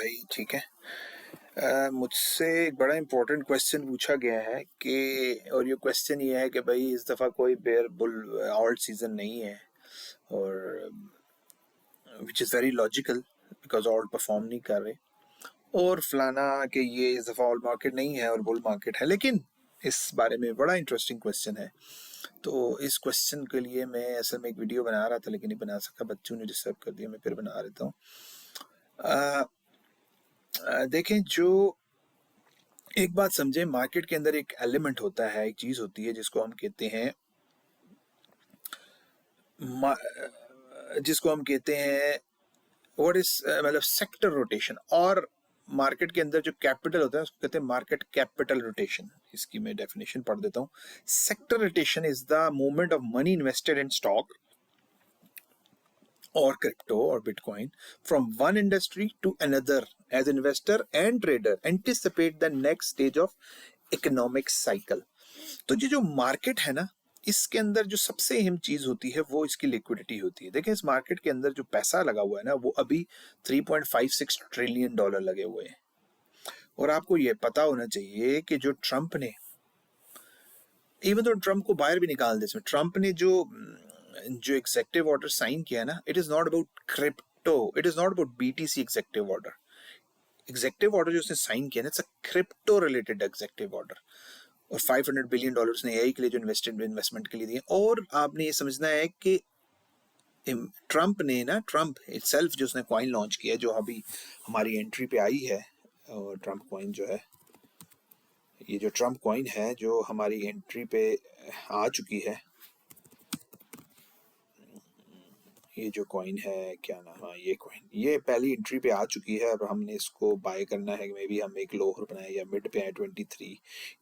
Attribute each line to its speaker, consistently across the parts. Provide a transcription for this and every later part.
Speaker 1: भाई ठीक है। मुझसे एक बड़ा इंपॉर्टेंट क्वेश्चन पूछा गया है कि और ये क्वेश्चन ये है कि भाई इस दफ़ा कोई बेयर बुल ऑल्ट सीजन नहीं है और which is very logical because alt perform नहीं कर रहे और फलाना कि ये इस दफ़ा ऑल्ट मार्केट नहीं है और बुल मार्केट है। लेकिन इस बारे में बड़ा इंटरेस्टिंग क्वेश्चन है, तो इस क्वेश्चन के लिए मैं असल में एक वीडियो बना रहा था लेकिन नहीं बना सका, बच्चों ने डिस्टर्ब कर दिया, मैं फिर बना देता हूँ। देखें, जो एक बात समझे, मार्केट के अंदर एक एलिमेंट होता है, एक चीज होती है जिसको हम कहते हैं व्हाट इज मतलब सेक्टर रोटेशन। और मार्केट के अंदर जो कैपिटल होता है उसको कहते हैं मार्केट कैपिटल रोटेशन। इसकी मैं डेफिनेशन पढ़ देता हूँ। Sector rotation is the movement of money invested in stock or crypto or Bitcoin from one industry to another as investor and trader anticipate the next stage of economic cycle। तो ये जो market है ना, इसके अंदर जो सबसे अहम चीज होती है वो इसकी लिक्विडिटी होती है। देखिए, इस मार्केट के अंदर जो पैसा लगा हुआ है ना, वो अभी 3.56 ट्रिलियन डॉलर लगे हुए हैं। और आपको ये पता होना चाहिए कि जो ट्रंप ने, इवन तो ट्रंप को बाहर भी निकाल दे, इसमें ट्रंप ने जो एग्जेक्टिव ऑर्डर साइन किया ना, it is not about crypto, it is not about BTC executive order. Executive order जो उसने साइन किया ना, it's a crypto related executive order. और $500 बिलियन ने एआई के लिए जो इन्वेस्टमेंट के लिए दिए। और आपने ये समझना है कि ट्रंप इटसेल्फ जो उसने कॉइन लॉन्च किया, जो अभी हमारी एंट्री पे आई है, और ट्रंप कॉइन जो है, ये जो ट्रंप कॉइन है जो हमारी एंट्री पे आ चुकी है, ये जो कॉइन है, क्या नाम, हाँ ये कॉइन, ये पहली एंट्री पे आ चुकी है। अब हमने इसको बाय करना है, मे बी हम एक लोअर बनाए या मिड पे आए 23।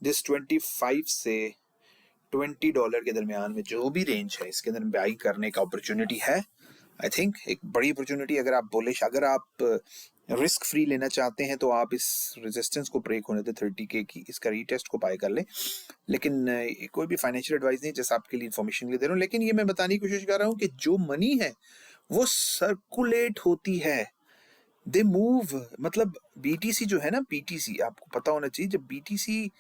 Speaker 1: दिस 25 से $20 के दरमियान में जो भी रेंज है, इसके अंदर बाई करने का अपॉर्चुनिटी है। आई थिंक एक बड़ी अपॉर्चुनिटी। अगर आप बुलिश, अगर आप रिस्क फ्री लेना चाहते हैं तो आप इस रेजिस्टेंस को ब्रेक होने दे 30K की, इसका रीटेस्ट को बाय कर लें। लेकिन कोई भी फाइनेंशियल एडवाइस नहीं, जैसे आपके लिए इन्फॉर्मेशन के लिए दे रहा हूँ। लेकिन ये मैं बताने की कोशिश कर रहा हूँ कि जो मनी है वो सर्कुलेट होती है, दे मूव। मतलब बीटीसी जो है ना, बीटीसी आपको पता होना चाहिए, जब बीटीसी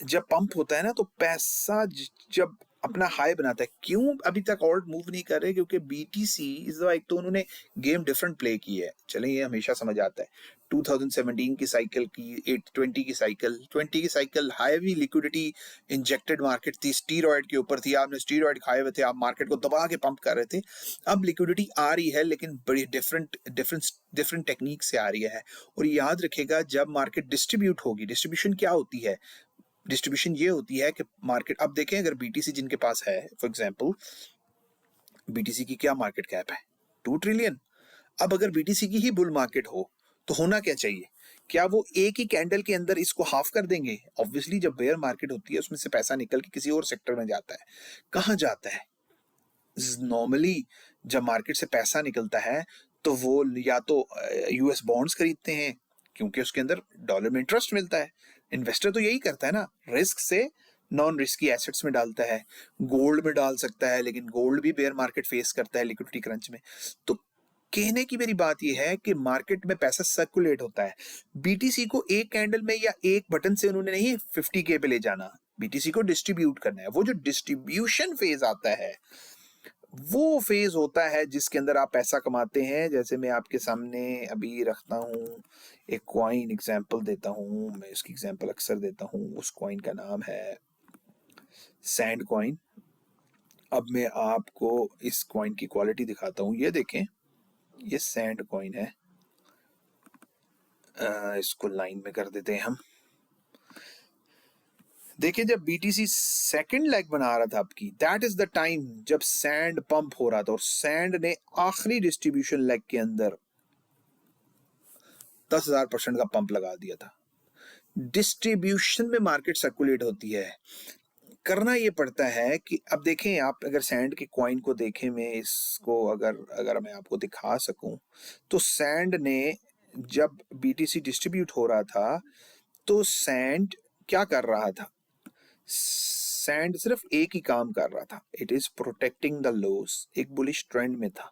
Speaker 1: जब पंप होता है ना, तो पैसा जब अपना हाई बनाता है, क्यों अभी तक ऑल्ट मूव नहीं कर रहे? क्योंकि बीटीसी इस दफा एक तो उन्होंने गेम डिफरेंट प्ले की है। चलें, ये हमेशा समझ आता है। 2017 की साइकिल की, 20 की cycle heavy liquidity injected market थी, स्टीरॉयड के ऊपर थी, आपने स्टीरॉयड खाए हुए थे, आप मार्केट को दबा के पंप कर रहे थे। अब लिक्विडिटी आ रही है, लेकिन बड़ी डिफरेंट टेक्निक से आ रही है। और याद रखेगा, जब मार्केट डिस्ट्रीब्यूट होगी, डिस्ट्रीब्यूशन क्या होती है? डिस्ट्रीब्यूशन ये होती है कि मार्केट, अब देखें, अगर बीटीसी जिनके पास है, फॉर एग्जांपल बीटीसी की क्या मार्केट कैप है, 2 ट्रिलियन। अब अगर बीटीसी की ही बुल मार्केट हो तो होना क्या चाहिए? क्या वो एक ही कैंडल के अंदर इसको हाफ कर देंगे? ऑब्वियसली जब बेयर मार्केट होती है, उसमें से पैसा निकल के किसी और सेक्टर में जाता है। कहाँ जाता है? नॉर्मली जब मार्केट से पैसा निकलता है तो वो या तो यूएस बॉन्ड्स खरीदते हैं, क्योंकि उसके अंदर डॉलर में इंटरेस्ट मिलता है। इन्वेस्टर तो यही करता है ना, रिस्क से नॉन रिस्की एसेट्स में डालता है। गोल्ड में डाल सकता है, लेकिन गोल्ड भी बेयर मार्केट फेस करता है लिक्विडिटी क्रंच में। तो कहने की मेरी बात यह है कि मार्केट में पैसा सर्कुलेट होता है। बीटीसी को एक कैंडल में या एक बटन से उन्होंने नहीं 50K पे ले जाना, बीटीसी को डिस्ट्रीब्यूट करना है। वो जो डिस्ट्रीब्यूशन फेज आता है, वो फेज होता है जिसके अंदर आप पैसा कमाते हैं। जैसे मैं आपके सामने अभी रखता हूँ एक कॉइन, एग्जांपल देता हूँ, मैं इसकी एग्जांपल अक्सर देता हूँ। उस कॉइन का नाम है सैंड कॉइन। अब मैं आपको इस कॉइन की क्वालिटी दिखाता हूँ। ये देखें, ये सैंड कॉइन है। इसको लाइन में कर देते हैं हम। देखिए, जब बीटीसी सेकंड लेग बना रहा था आपकी, दैट इज द टाइम जब सैंड पंप हो रहा था, और सैंड ने आखिरी डिस्ट्रीब्यूशन लेग के अंदर 10,000% का पंप लगा दिया था। डिस्ट्रीब्यूशन में मार्केट सर्कुलेट होती है। करना ये पड़ता है कि अब देखें, आप अगर सैंड के कॉइन को देखें, मैं इसको अगर मैं आपको दिखा सकूं, तो सैंड ने जब बीटीसी डिस्ट्रीब्यूट हो रहा था तो सैंड क्या कर रहा था? सैंड सिर्फ एक ही काम कर रहा था, it is protecting the lows. एक बुलिश ट्रेंड में था,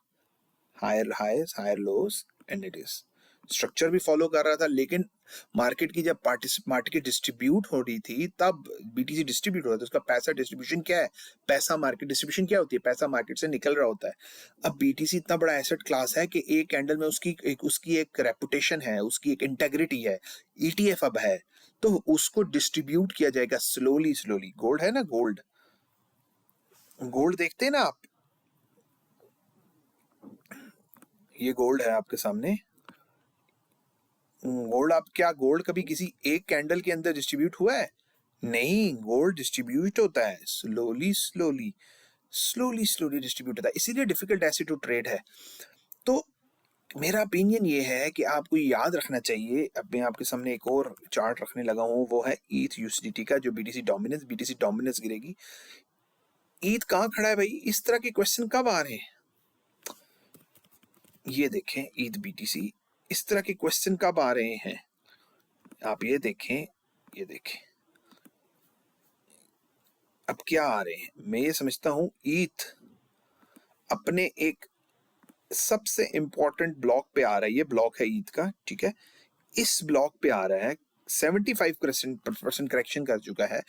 Speaker 1: higher highs higher lows, and it is structure भी फॉलो कर रहा था, लेकिन मार्केट की जब मार्केट डिस्ट्रीब्यूट हो रही थी तब बीटीसी डिस्ट्रीब्यूट हो रहा था। उसका पैसा डिस्ट्रीब्यूशन क्या है? पैसा मार्केट डिस्ट्रीब्यूशन क्या होती है? पैसा मार्केट से निकल रहा होता है। अब बीटीसी इतना बड़ा एसेट क्लास है कि एक कैंडल में उसकी एक रेपुटेशन है, उसकी एक इंटेग्रिटी है। ईटीएफ अब है तो उसको डिस्ट्रीब्यूट किया जाएगा स्लोली स्लोली। गोल्ड है ना, गोल्ड देखते हैं ना आप, ये गोल्ड है आपके सामने। गोल्ड कभी किसी एक कैंडल के अंदर डिस्ट्रीब्यूट हुआ है? नहीं, गोल्ड डिस्ट्रीब्यूट होता है स्लोली स्लोली डिस्ट्रीब्यूट होता है, इसीलिए डिफिकल्ट एसेट टू ट्रेड है। तो मेरा ओपिनियन ये है कि आपको याद रखना चाहिए। अब मैं आपके सामने एक और चार्ट रखने लगा हूँ, वो है ईथ यूएसडीटी का, जो बीटीसी डोमिनेंस गिरेगी। ईथ कहाँ खड़ा है भाई? इस तरह के क्वेश्चन कब आ रहे हैं? ये देखें, ईथ बीटीसी, इस तरह के क्वेश्चन कब आ रहे हैं? आप ये देखें, अब क्या आ रहे हैं? मैं ये समझता हूं ईथ अपने एक सबसे इंपॉर्टेंट ब्लॉक पे आ रहा है। ये ब्लॉक है ईथ का, ठीक है। इस ब्लॉक पे आ रहा है, 75% करेक्शन कर चुका है,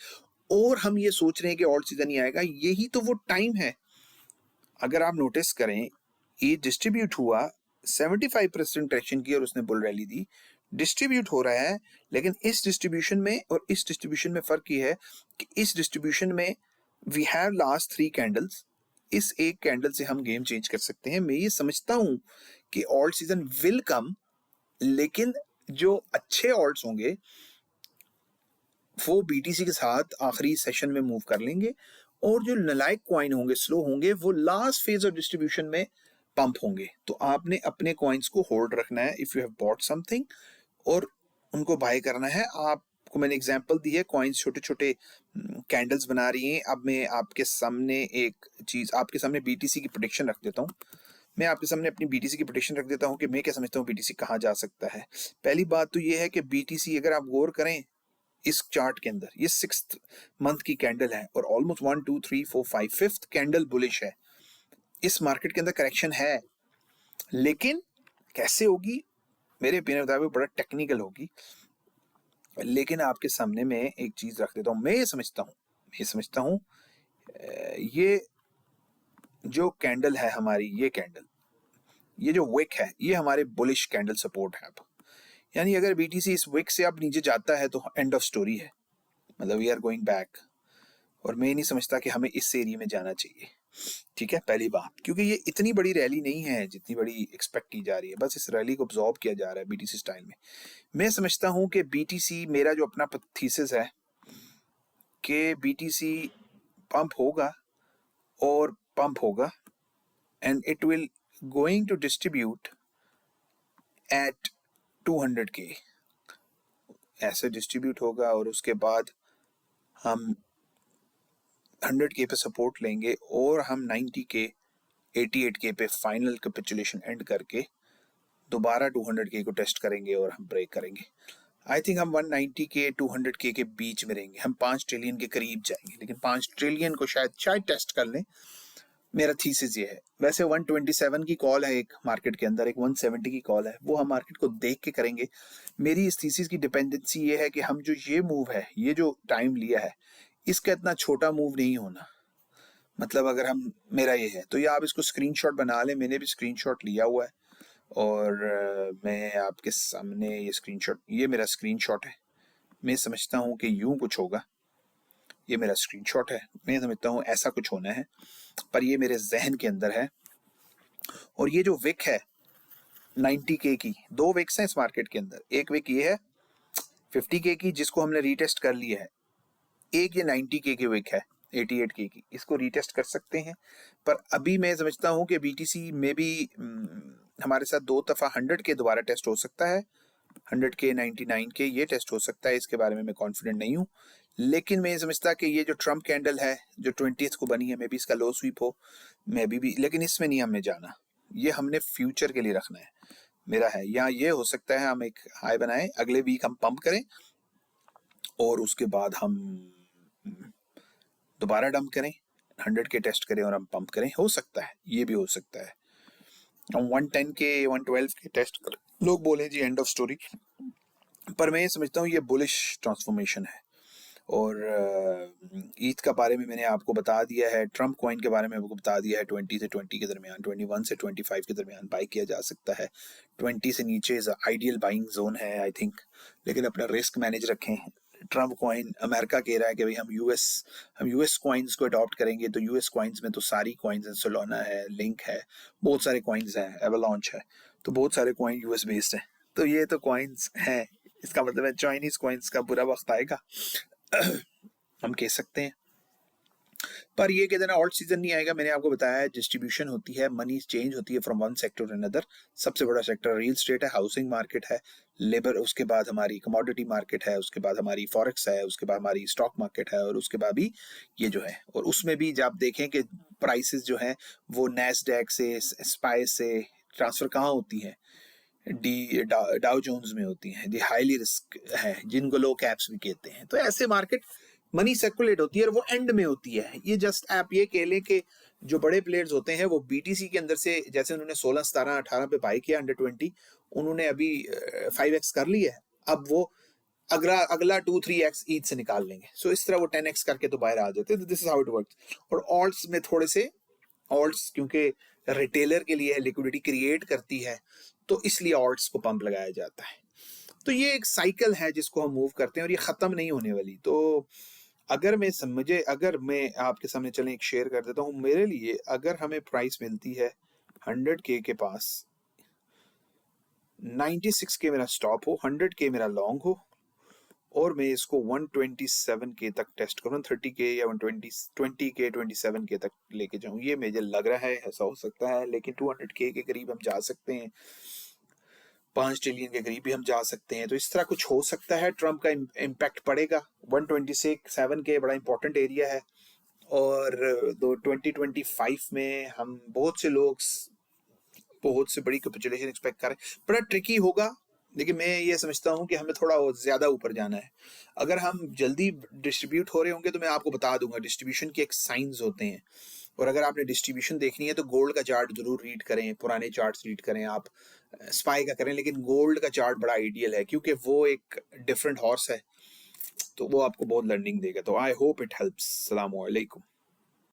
Speaker 1: और हम ये सोच रहे हैं कि ऑल्ट सीजन ही आएगा। यही तो वो टाइम है। अगर आप नोटिस करें, ये डिस्ट्रीब्यूट हुआ, 75% करेक्शन की और उसने बुल रैली दी, डिस्ट्रीब्यूट हो रहा है। लेकिन इस डिस्ट्रीब्यूशन में और इस डिस्ट्रीब्यूशन में फर्क ये है कि इस डिस्ट्रीब्यूशन में वी हैव लास्ट 3 कैंडल्स। इस एक कैंडल से हम गेम चेंज कर सकते हैं। मैं ये समझता हूं कि ऑल्ट सीजन विल कम, लेकिन जो अच्छे ऑल्ट्स होंगे वो बीटीसी के साथ आखिरी सेशन में मूव कर लेंगे, और जो नलायक कॉइन होंगे, स्लो होंगे, वो लास्ट फेज ऑफ डिस्ट्रीब्यूशन में पंप होंगे। तो आपने अपने कॉइन्स को होल्ड रखना है if you have bought something, और उनको बाय करना है। आपको मैंने एग्जांपल दी है, कॉइन्स छोटे छोटे कैंडल्स बना रही हैं। अब मैं आपके सामने एक चीज, आपके सामने बीटीसी की प्रेडिक्शन रख देता हूँ। मैं आपके सामने अपनी बीटीसी की प्रेडिक्शन रख देता हूँ कि मैं क्या समझता हूँ बीटीसी कहाँ जा सकता है। पहली बात तो ये है कि बीटीसी, अगर आप गौर करें इस चार्ट के अंदर, ये 6th मंथ की कैंडल है और ऑलमोस्ट 1 2 3 4 5 5th कैंडल बुलिश है। इस मार्केट के अंदर करेक्शन है, लेकिन कैसे होगी? मेरे ओपिनियन मुताबिक बड़ा टेक्निकल होगी। लेकिन आपके सामने मैं एक चीज रख देता हूं। मैं ये समझता हूं ये जो कैंडल है हमारी, ये कैंडल, ये जो विक है, ये हमारे बुलिश कैंडल सपोर्ट है। अब यानी अगर बीटीसी इस विक से अब नीचे जाता है तो एंड ऑफ स्टोरी है, मतलब वी आर गोइंग बैक। और मैं नहीं समझता कि हमें इस एरिया में जाना चाहिए, ठीक है, पहली बात, क्योंकि ये इतनी बड़ी रैली नहीं है जितनी बड़ी एक्सपेक्ट की जा रही है। बस इस रैली को ऑब्जॉर्व किया जा रहा है बीटीसी स्टाइल में। मैं समझता हूं कि बीटीसी, मेरा जो अपना थीसिस है कि बीटीसी पंप होगा और पंप होगा, and it will going to distribute at 200K, ऐसे डिस्ट्रीब्यूट होगा, और उसके बाद हम 100K पे सपोर्ट लेंगे और हम 90K 88K पे फाइनल कैपिचुलेशन एंड करके दोबारा 200K को टेस्ट करेंगे और हम ब्रेक करेंगे। आई थिंक हम 190K 200K के बीच में रहेंगे। हम 5 ट्रिलियन के करीब जाएंगे, लेकिन 5 ट्रिलियन को शायद टेस्ट कर लें। मेरा थीसिस ये है। वैसे 127 की कॉल है एक मार्केट के अंदर, एक 170 की कॉल है, वो हम मार्केट को देख के करेंगे। मेरी इस थीसिस की डिपेंडेंसी ये है कि हम जो ये मूव है, ये जो टाइम लिया है, इसका इतना छोटा मूव नहीं होना। मतलब अगर हम, मेरा ये है तो ये आप इसको स्क्रीनशॉट बना लें। मैंने भी स्क्रीनशॉट लिया हुआ है और मैं आपके सामने ये स्क्रीनशॉट, ये मेरा स्क्रीनशॉट है। मैं समझता हूँ कि यूं कुछ होगा। ये मेरा स्क्रीनशॉट है, मैं समझता हूँ ऐसा कुछ होना है, पर ये मेरे जहन के अंदर है। और ये जो विक है 90K की, 2 विक्स हैं इस मार्केट के अंदर। एक विक ये है 50K की, जिसको हमने रीटेस्ट कर लिया है। एक ये 90K की विक है 88K की, इसको रीटेस्ट कर सकते हैं। पर अभी मैं समझता हूँ कि बीटीसी में भी हमारे साथ 2 दफा 100K दोबारा टेस्ट हो सकता है। 100K 99K ये टेस्ट हो सकता है, इसके बारे में मैं कॉन्फिडेंट नहीं हूँ। लेकिन मैं समझता कि ये जो ट्रम्प कैंडल है जो 20th को बनी है, मे भी इसका लो स्वीप हो, मे भी, लेकिन इसमें नहीं हमें जाना। ये हमने फ्यूचर के लिए रखना है, मेरा है। या ये हो सकता है हम एक हाई बनाएं, अगले वीक हम पंप करें और उसके बाद हम दोबारा डंप करें, 100K टेस्ट करें और हम पंप करें। हो सकता है, ये भी हो सकता है। हम 110 के 112 के टेस्ट कर, लोग बोले जी एंड ऑफ स्टोरी, पर मैं ये समझता हूँ ये बुलिश ट्रांसफॉर्मेशन है। और ईथ का बारे में मैंने आपको बता दिया है, ट्रम्प कॉइन के बारे में आपको बता दिया है। 20 से 20 के दरमियान, 21 से 25 के दरमियान बाई किया जा सकता है। 20 से नीचे आइडियल बाइंग जोन है आई थिंक, लेकिन अपना रिस्क मैनेज रखें। ट्रम्प कॉइन अमेरिका कह रहा है कि भाई हम यूएस कॉइन्स को अडॉप्ट करेंगे, तो यूएस कॉइन्स में तो सारी कॉइन्स हैं, सोलोना है, लिंक है, बहुत सारे कॉइन्स हैं, एवलांच है, तो बहुत सारे कॉइन यूएस बेस्ड हैं। तो ये तो कॉइन्स हैं, इसका मतलब है चाइनीज कॉइन्स का बुरा वक्त आएगा हम कह सकते हैं। पर ये कहते ना ऑल्ट सीजन नहीं आएगा, मैंने आपको बताया है डिस्ट्रीब्यूशन होती है, मनी चेंज होती है from one sector to another. सबसे बड़ा सेक्टर रियल एस्टेट है, हाउसिंग मार्केट है, लेबर, उसके बाद हमारी कमोडिटी मार्केट है, उसके बाद हमारी फॉरेक्स है, उसके बाद हमारी स्टॉक मार्केट है, और उसके बाद भी ये जो है, और उसमें भी जब आप देखें कि प्राइसेस जो है वो नैस्डैक से, स्पाई से ट्रांसफर कहाँ होती है, डाउ जोन्स में होती हैं, जो हाईली रिस्क है, जिनको लो कैप्स भी कहते हैं। तो ऐसे मार्केट मनी सर्कुलेट होती है और वो एंड में होती है। ये जस्ट आप ये कह लें कि जो बड़े प्लेयर्स होते हैं वो बीटीसी के अंदर से, जैसे उन्होंने 16 17 18 पे बाई किया अंडर 20, उन्होंने अभी 5x कर लिया है, अब वो अगला 2-3x ईच से निकाल लेंगे। सो इस तरह वो 10x करके तो बाहर आ जाते हैं। This is how it works. और ऑल्ट्स में थोड़े से, ऑल्ट्स क्योंकि रिटेलर के लिए लिक्विडिटी क्रिएट करती है, तो इसलिए ऑल्ट्स को पंप लगाया जाता है। तो ये एक साइकिल है जिसको हम मूव करते हैं और ये खत्म नहीं होने वाली। तो अगर मैं आपके सामने चलें एक शेयर कर देता हूँ, मेरे लिए अगर हमें प्राइस मिलती है 100K के पास, 96K मेरा स्टॉप हो, 100K मेरा लॉन्ग हो, और मैं इसको 127K तक टेस्ट करूँ, 30K या 20K 27K तक लेके जाऊँ, ये मुझे लग रहा है ऐसा हो सकता है। लेकिन 200K के करीब हम जा सकते हैं, 5 ट्रिलियन के करीब भी हम जा सकते हैं। तो इस तरह कुछ हो सकता है, ट्रम्प का इम्पैक्ट पड़ेगा। 127K बड़ा इंपॉर्टेंट एरिया है, और 2025 में हम बहुत से बड़ी कैपिटुलेशन एक्सपेक्ट कर रहे हैं। बड़ा ट्रिकी होगा, लेकिन मैं ये समझता हूँ कि हमें थोड़ा ज्यादा ऊपर जाना है। अगर हम जल्दी डिस्ट्रीब्यूट हो रहे होंगे तो मैं आपको बता दूंगा, डिस्ट्रीब्यूशन के एक साइंस होते हैं। और अगर आपने डिस्ट्रीब्यूशन देखनी है तो गोल्ड का चार्ट जरूर रीड करें, पुराने चार्ट्स रीड करें, आप स्पाई का करें, लेकिन गोल्ड का चार्ट बड़ा आइडियल है क्योंकि वो एक डिफरेंट हॉर्स है, तो वो आपको बहुत लर्निंग देगा। तो आई होप इट हेल्प्स। सलाम वालेकुम।